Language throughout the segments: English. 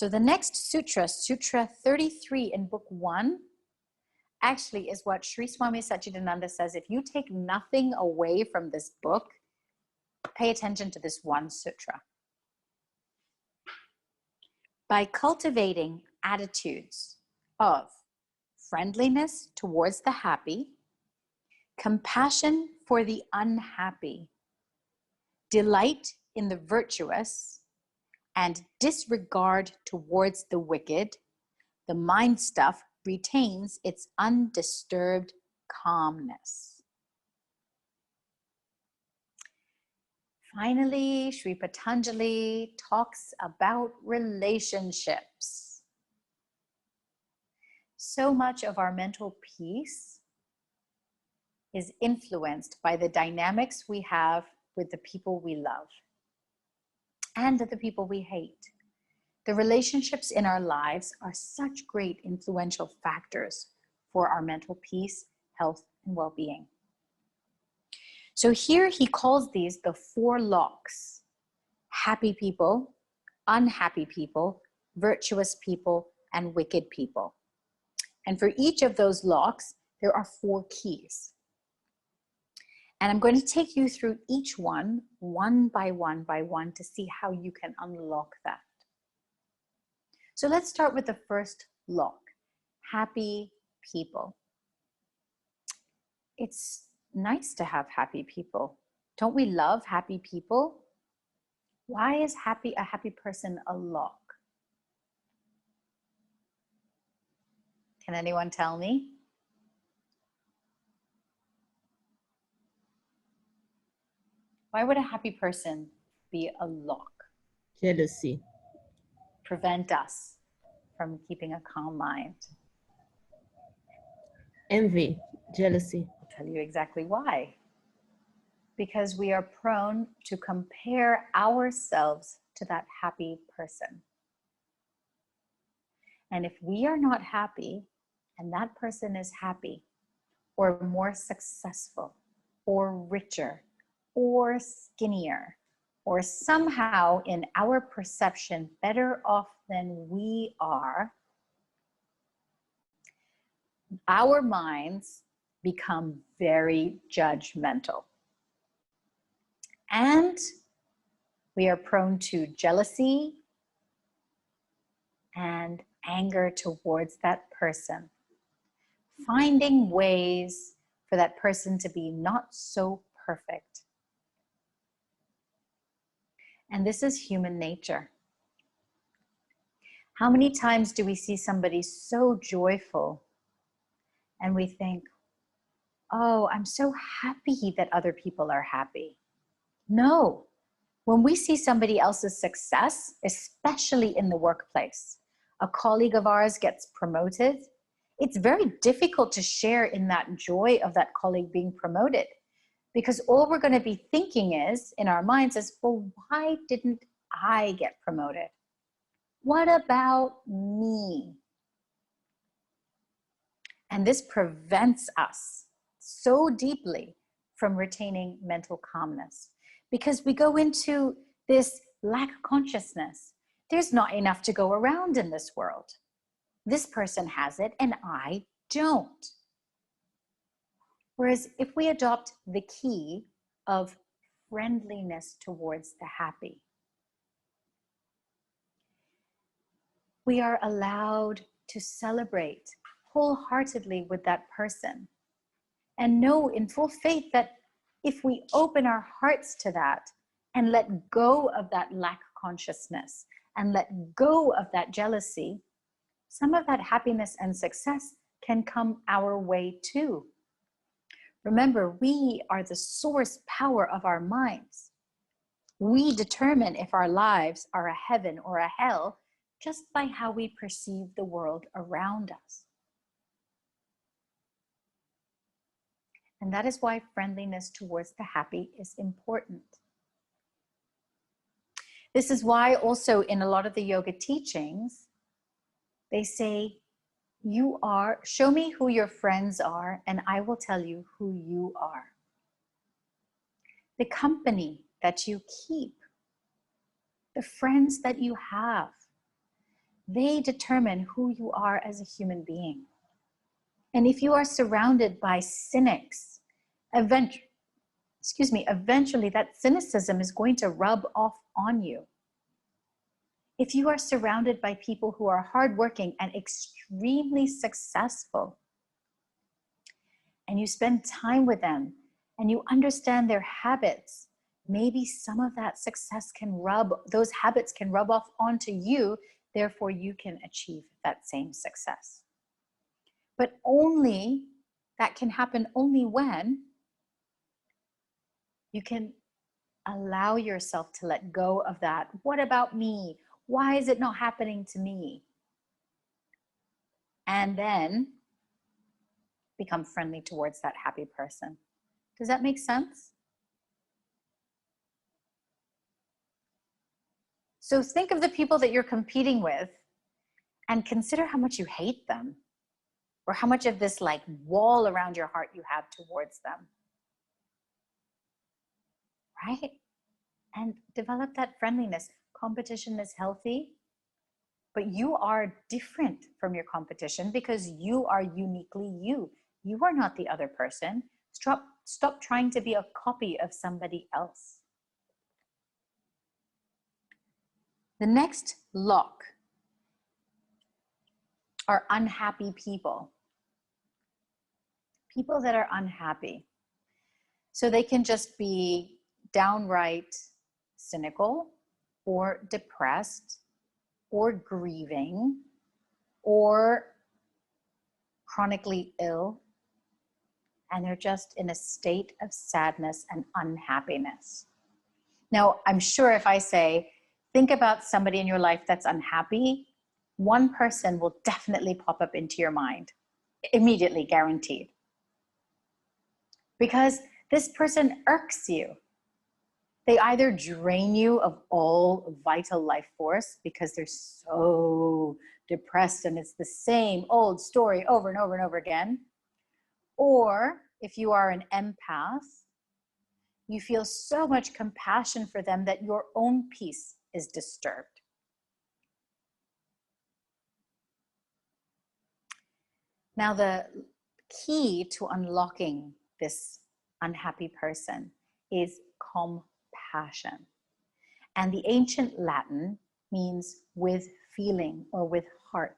So the next sutra, Sutra 33 in book 1, actually is what Sri Swami Satchidananda says. If you take nothing away from this book, pay attention to this one sutra. By cultivating attitudes of friendliness towards the happy, compassion for the unhappy, delight in the virtuous, and disregard towards the wicked, the mind stuff retains its undisturbed calmness. Finally, Sri Patanjali talks about relationships. So much of our mental peace is influenced by the dynamics we have with the people we love and the people we hate. The relationships in our lives are such great influential factors for our mental peace, health, and well-being. So here he calls these the 4 locks: happy people, unhappy people, virtuous people, and wicked people. And for each of those locks, there are 4 keys. And I'm going to take you through each one by one, to see how you can unlock that. So let's start with the first lock, happy people. It's nice to have happy people. Don't we love happy people? Why is a happy person a lock? Can anyone tell me? Why would a happy person be a lock? Jealousy. Prevent us from keeping a calm mind. Envy, jealousy. I'll tell you exactly why. Because we are prone to compare ourselves to that happy person. And if we are not happy and that person is happy or more successful or richer or skinnier or somehow in our perception better off than we are, our minds become very judgmental. And we are prone to jealousy and anger towards that person, finding ways for that person to be not so perfect. And this is human nature. How many times do we see somebody so joyful and we think, oh, I'm so happy that other people are happy? No. When we see somebody else's success, especially in the workplace, a colleague of ours gets promoted, it's very difficult to share in that joy of that colleague being promoted, because all we're going to be thinking is, in our minds, is, well, why didn't I get promoted? What about me? And this prevents us so deeply from retaining mental calmness, because we go into this lack of consciousness. There's not enough to go around in this world. This person has it and I don't. Whereas if we adopt the key of friendliness towards the happy, we are allowed to celebrate wholeheartedly with that person and know in full faith that if we open our hearts to that and let go of that lack consciousness and let go of that jealousy, some of that happiness and success can come our way too. Remember, we are the source power of our minds. We determine if our lives are a heaven or a hell just by how we perceive the world around us. And that is why friendliness towards the happy is important. This is why also in a lot of the yoga teachings, they say, show me who your friends are and I will tell you who you are. The company that you keep, the friends that you have, They determine who you are as a human being. And if you are surrounded by cynics, eventually that cynicism is going to rub off on you. If you are surrounded by people who are hardworking and extremely successful, and you spend time with them and you understand their habits, maybe some of that success those habits can rub off onto you, therefore you can achieve that same success. But that can happen only when you can allow yourself to let go of that. What about me? Why is it not happening to me? And then become friendly towards that happy person. Does that make sense? So think of the people that you're competing with and consider how much you hate them, or how much of this like wall around your heart you have towards them. Right? And develop that friendliness. Competition is healthy, but you are different from your competition because you are uniquely you. You are not the other person. Stop trying to be a copy of somebody else. The next lock are unhappy people. People that are unhappy. So they can just be downright cynical or depressed or grieving or chronically ill, and they're just in a state of sadness and unhappiness. Now, I'm sure if I say, think about somebody in your life that's unhappy, one person will definitely pop up into your mind, immediately, guaranteed. Because this person irks you. They either drain you of all vital life force because they're so depressed and it's the same old story over and over and over again. Or if you are an empath, you feel so much compassion for them that your own peace is disturbed. Now, the key to unlocking this unhappy person is compassion. And the ancient Latin means with feeling or with heart.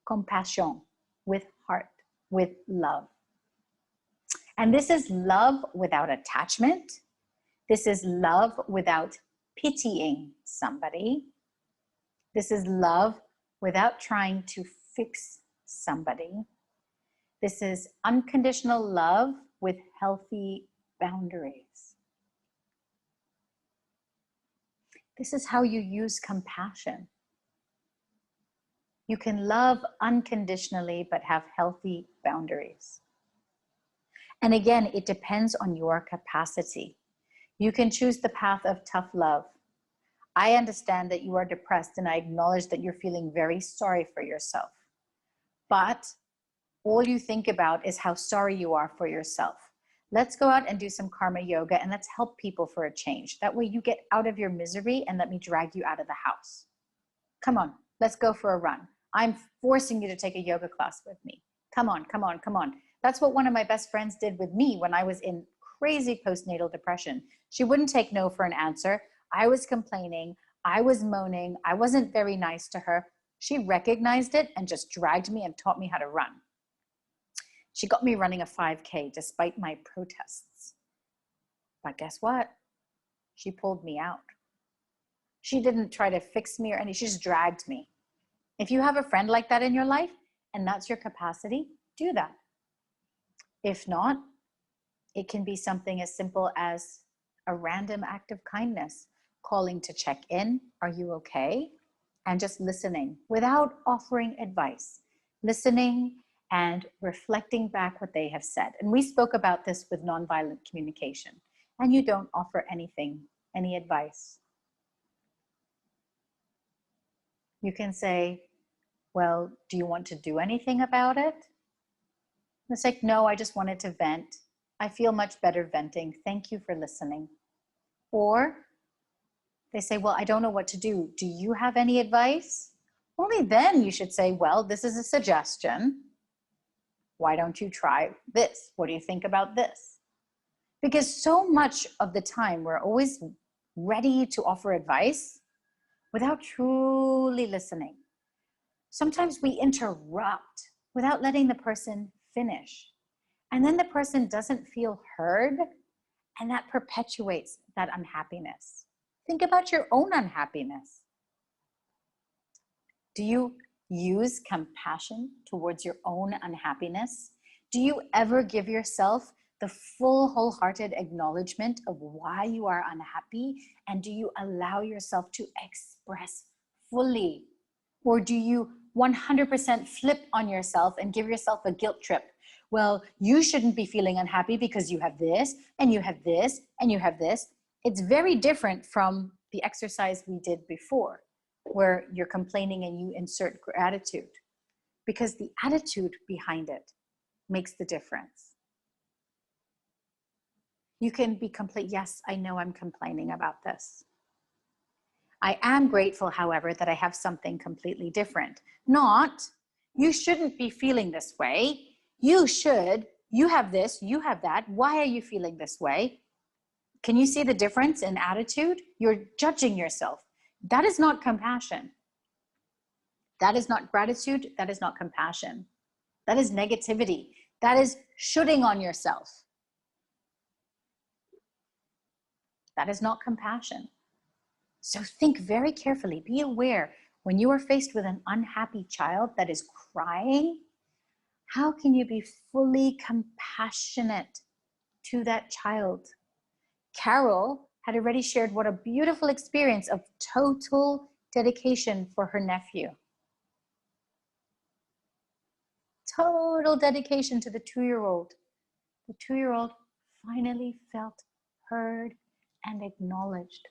Compassion, with heart, with love. And this is love without attachment. This is love without pitying somebody. This is love without trying to fix somebody. This is unconditional love with healthy boundaries. This is how you use compassion. You can love unconditionally, but have healthy boundaries. And again, it depends on your capacity. You can choose the path of tough love. I understand that you are depressed, and I acknowledge that you're feeling very sorry for yourself. But all you think about is how sorry you are for yourself. Let's go out and do some karma yoga, and let's help people for a change. That way you get out of your misery and let me drag you out of the house. Come on, let's go for a run. I'm forcing you to take a yoga class with me. Come on, come on, come on. That's what one of my best friends did with me when I was in crazy postnatal depression. She wouldn't take no for an answer. I was complaining. I was moaning. I wasn't very nice to her. She recognized it and just dragged me and taught me how to run. She got me running a 5K despite my protests. But guess what? She pulled me out. She didn't try to fix me or anything. She just dragged me. If you have a friend like that in your life and that's your capacity, do that. If not, it can be something as simple as a random act of kindness, calling to check in, are you okay? And just listening without offering advice, listening and reflecting back what they have said. And we spoke about this with nonviolent communication, and you don't offer anything, any advice. You can say, well, do you want to do anything about it? It's like, no, I just wanted to vent. I feel much better venting. Thank you for listening. Or they say, well, I don't know what to do. Do you have any advice? only then you should say, well, this is a suggestion. Why don't you try this? What do you think about this? Because so much of the time we're always ready to offer advice without truly listening. Sometimes we interrupt without letting the person finish. And then the person doesn't feel heard, and that perpetuates that unhappiness. Think about your own unhappiness. Do you use compassion towards your own unhappiness? Do you ever give yourself the full, wholehearted acknowledgement of why you are unhappy? And do you allow yourself to express fully? Or do you 100% flip on yourself and give yourself a guilt trip? Well, you shouldn't be feeling unhappy because you have this, and you have this, and you have this. It's very different from the exercise we did before, where you're complaining and you insert gratitude, because the attitude behind it makes the difference. You can be yes, I know I'm complaining about this. I am grateful, however, that I have something completely different. Not, you shouldn't be feeling this way. You should, you have this, you have that. Why are you feeling this way? Can you see the difference in attitude? You're judging yourself. That is not compassion. That is not gratitude. That is not compassion. That is negativity. That is shooting on yourself. That is not compassion. So think very carefully. Be aware when you are faced with an unhappy child that is crying, how can you be fully compassionate to that child? Carol had already shared what a beautiful experience of total dedication for her nephew. Total dedication to the 2-year-old. The 2-year-old finally felt heard and acknowledged.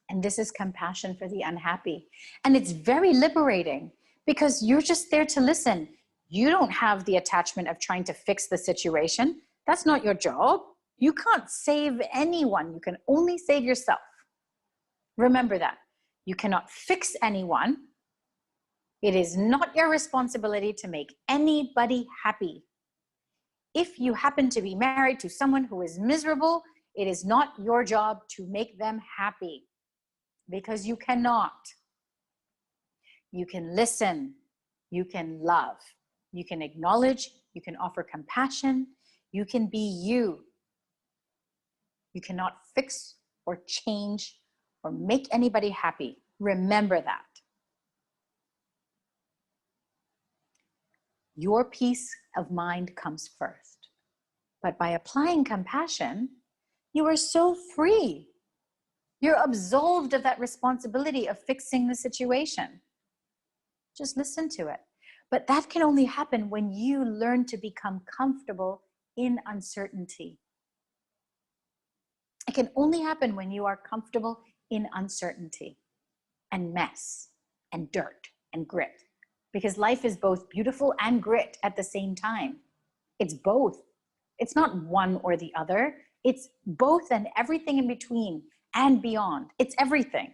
And this is compassion for the unhappy. And it's very liberating because you're just there to listen. You don't have the attachment of trying to fix the situation. That's not your job. You can't save anyone. You can only save yourself. Remember that. You cannot fix anyone. It is not your responsibility to make anybody happy. If you happen to be married to someone who is miserable, it is not your job to make them happy, because you cannot. You can listen, you can love, you can acknowledge, you can offer compassion, you can be you. You cannot fix or change or make anybody happy. Remember that. Your peace of mind comes first. But by applying compassion, you are so free. You're absolved of that responsibility of fixing the situation. Just listen to it. But that can only happen when you learn to become comfortable in uncertainty. It can only happen when you are comfortable in uncertainty and mess and dirt and grit. Because life is both beautiful and grit at the same time. It's both. It's not one or the other. It's both and everything in between and beyond. It's everything.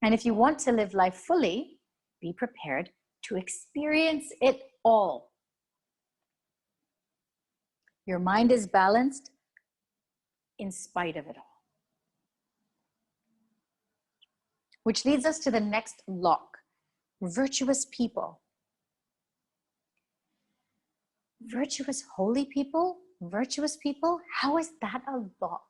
And if you want to live life fully, be prepared to experience it all. Your mind is balanced in spite of it all. Which leads us to the next lock. Virtuous people. Virtuous holy people? Virtuous people? How is that a lock?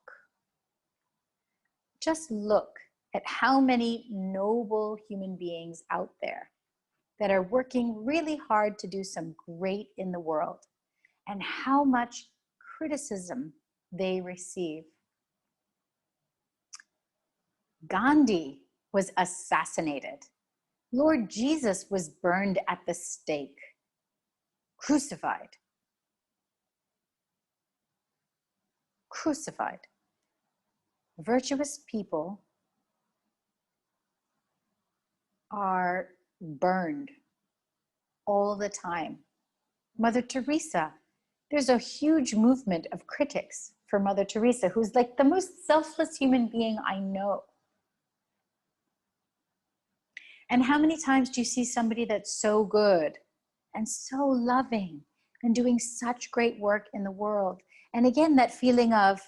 Just look at how many noble human beings out there that are working really hard to do some great in the world, and how much criticism they receive. Gandhi was assassinated. Lord Jesus was burned at the stake, crucified. Crucified. Virtuous people are burned all the time. Mother Teresa, there's a huge movement of critics for Mother Teresa, who's like the most selfless human being I know. And how many times do you see somebody that's so good and so loving and doing such great work in the world? And again, that feeling of,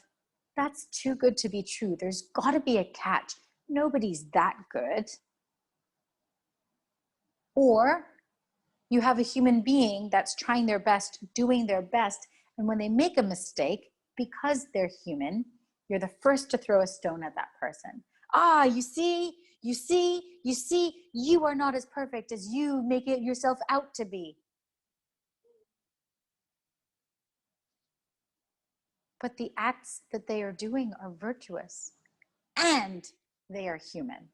that's too good to be true. There's got to be a catch. Nobody's that good. Or you have a human being that's trying their best, doing their best, and when they make a mistake, because they're human, you're the first to throw a stone at that person. Ah, you see, you are not as perfect as you make it yourself out to be. But the acts that they are doing are virtuous, and they are human.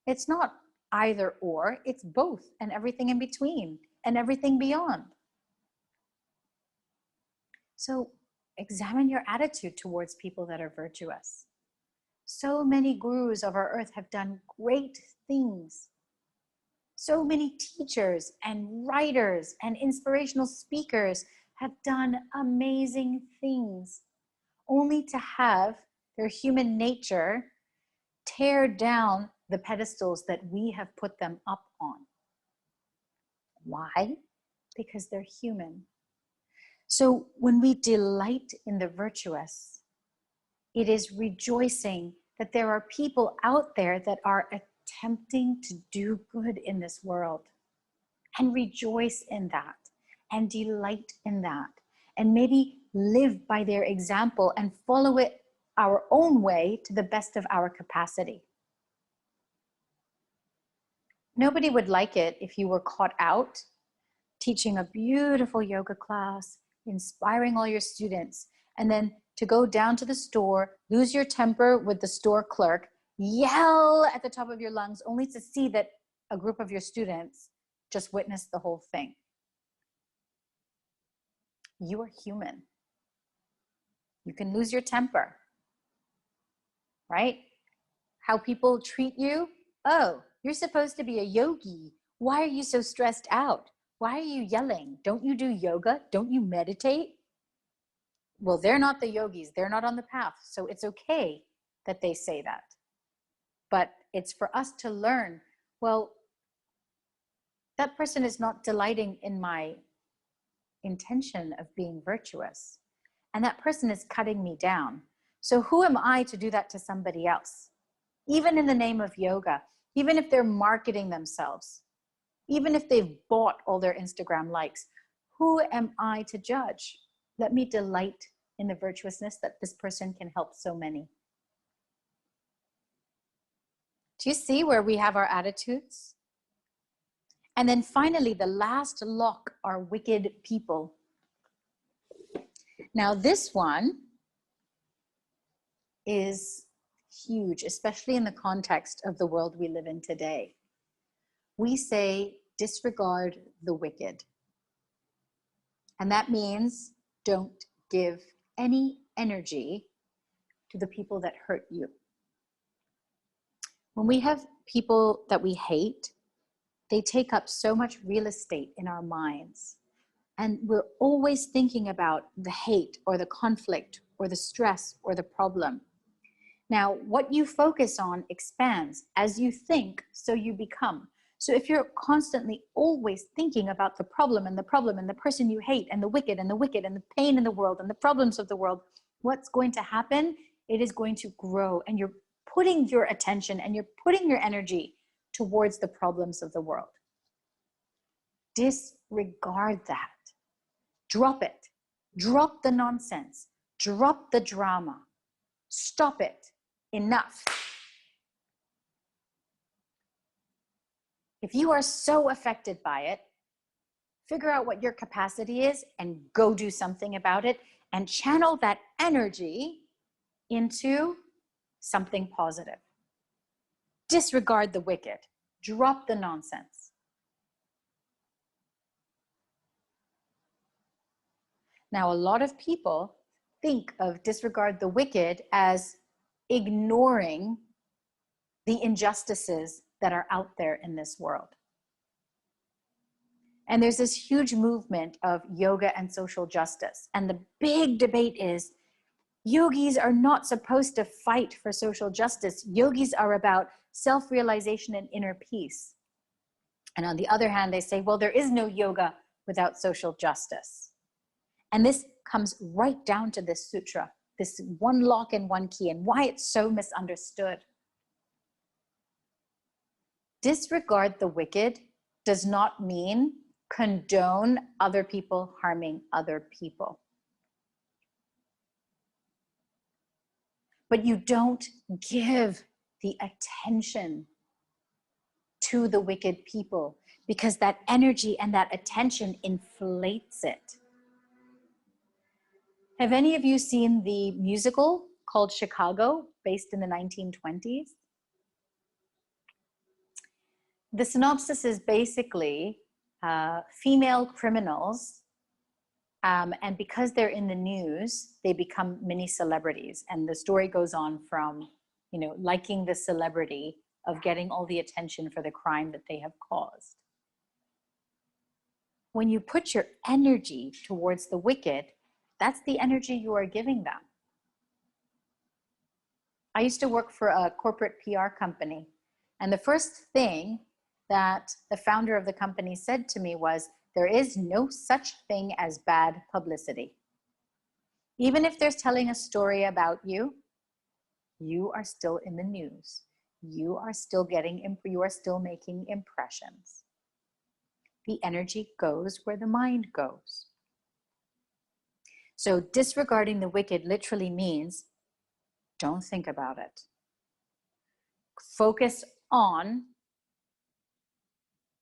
It's not either or, it's both and everything in between and everything beyond. So examine your attitude towards people that are virtuous. So many gurus of our earth have done great things. So many teachers and writers and inspirational speakers have done amazing things, only to have their human nature tear down the pedestals that we have put them up on. Why? Because they're human. So when we delight in the virtuous, it is rejoicing that there are people out there that are attempting to do good in this world, and rejoice in that and delight in that, and maybe live by their example and follow it our own way to the best of our capacity. Nobody would like it if you were caught out teaching a beautiful yoga class, inspiring all your students, and then to go down to the store, lose your temper with the store clerk, yell at the top of your lungs, only to see that a group of your students just witnessed the whole thing. You are human. You can lose your temper, right? How people treat you. Oh, you're supposed to be a yogi. Why are you so stressed out? Why are you yelling? Don't you do yoga? Don't you meditate? Well, they're not the yogis. They're not on the path. So it's okay that they say that. But it's for us to learn, well, that person is not delighting in my intention of being virtuous. And that person is cutting me down. So who am I to do that to somebody else? Even in the name of yoga, even if they're marketing themselves, even if they've bought all their Instagram likes, who am I to judge? Let me delight in the virtuousness that this person can help so many. Do you see where we have our attitudes? And then finally, the last lock are wicked people. Now this one is huge, especially in the context of the world we live in today. We say, disregard the wicked. And that means don't give any energy to the people that hurt you. When we have people that we hate, they take up so much real estate in our minds. And we're always thinking about the hate or the conflict or the stress or the problem. Now, what you focus on expands. As you think, so you become. So if you're constantly always thinking about the problem and the problem and the person you hate and the wicked and the wicked and the pain in the world and the problems of the world, what's going to happen? It is going to grow, and you're putting your attention and you're putting your energy towards the problems of the world. Disregard that. Drop it. Drop the nonsense. Drop the drama. Stop it. Enough. If you are so affected by it, figure out what your capacity is and go do something about it, and channel that energy into something positive. Disregard the wicked. Drop the nonsense. Now, a lot of people think of disregard the wicked as ignoring the injustices that are out there in this world. And there's this huge movement of yoga and social justice. And the big debate is, yogis are not supposed to fight for social justice. Yogis are about self-realization and inner peace. And on the other hand, they say, well, there is no yoga without social justice. And this comes right down to this sutra, this one lock and one key, and why it's so misunderstood. Disregard the wicked does not mean condone other people harming other people. But you don't give the attention to the wicked people, because that energy and that attention inflates it. Have any of you seen the musical called Chicago, based in the 1920s? The synopsis is basically female criminals, and because they're in the news, they become mini celebrities. And the story goes on from, liking the celebrity of getting all the attention for the crime that they have caused. When you put your energy towards the wicked, that's the energy you are giving them. I used to work for a corporate PR company, and the first thing that the founder of the company said to me was, there is no such thing as bad publicity. Even if there's telling a story about you, you are still in the news. You are still making impressions. The energy goes where the mind goes. So disregarding the wicked literally means don't think about it. Focus on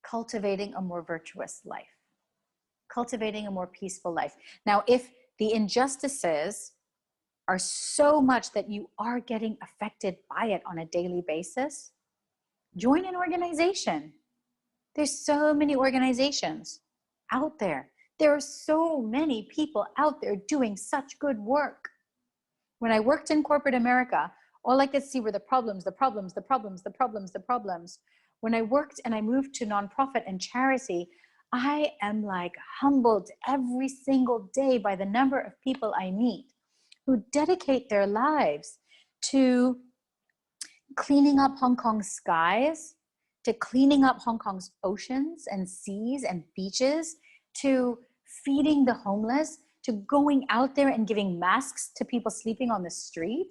cultivating a more virtuous life, cultivating a more peaceful life. Now, if the injustices are so much that you are getting affected by it on a daily basis, join an organization. There's so many organizations out there. There are so many people out there doing such good work. When I worked in corporate America, all I could see were the problems. When I worked and I moved to nonprofit and charity, I am like humbled every single day by the number of people I meet who dedicate their lives to cleaning up Hong Kong's skies, to cleaning up Hong Kong's oceans and seas and beaches, to feeding the homeless, to going out there and giving masks to people sleeping on the street.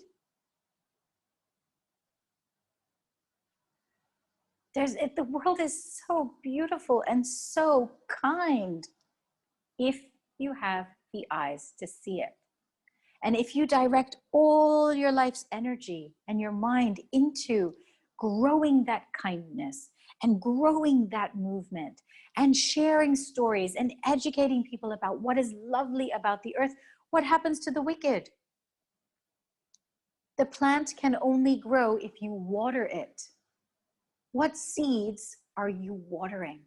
The world is so beautiful and so kind if you have the eyes to see it. And if you direct all your life's energy and your mind into growing that kindness and growing that movement and sharing stories and educating people about what is lovely about the earth, what happens to the wicked? The plant can only grow if you water it. What seeds are you watering?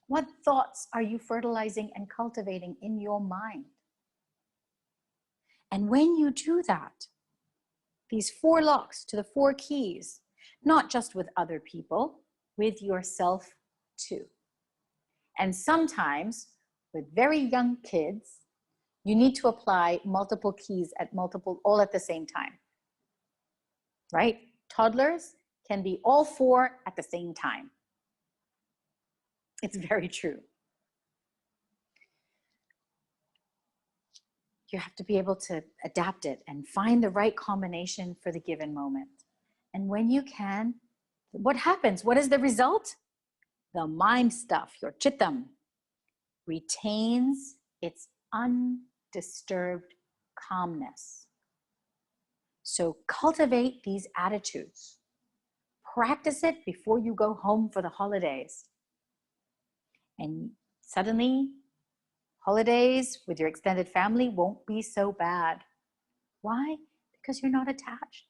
What thoughts are you fertilizing and cultivating in your mind? And when you do that, these 4 locks to the 4 keys, not just with other people, with yourself too. And sometimes with very young kids, you need to apply multiple keys all at the same time, right? Toddlers can be all 4 at the same time. It's very true. You have to be able to adapt it and find the right combination for the given moment. And when you can, what happens? What is the result? The mind stuff, your chittam, retains its undisturbed calmness. So cultivate these attitudes. Practice it before you go home for the holidays. And suddenly, holidays with your extended family won't be so bad. Why? Because you're not attached.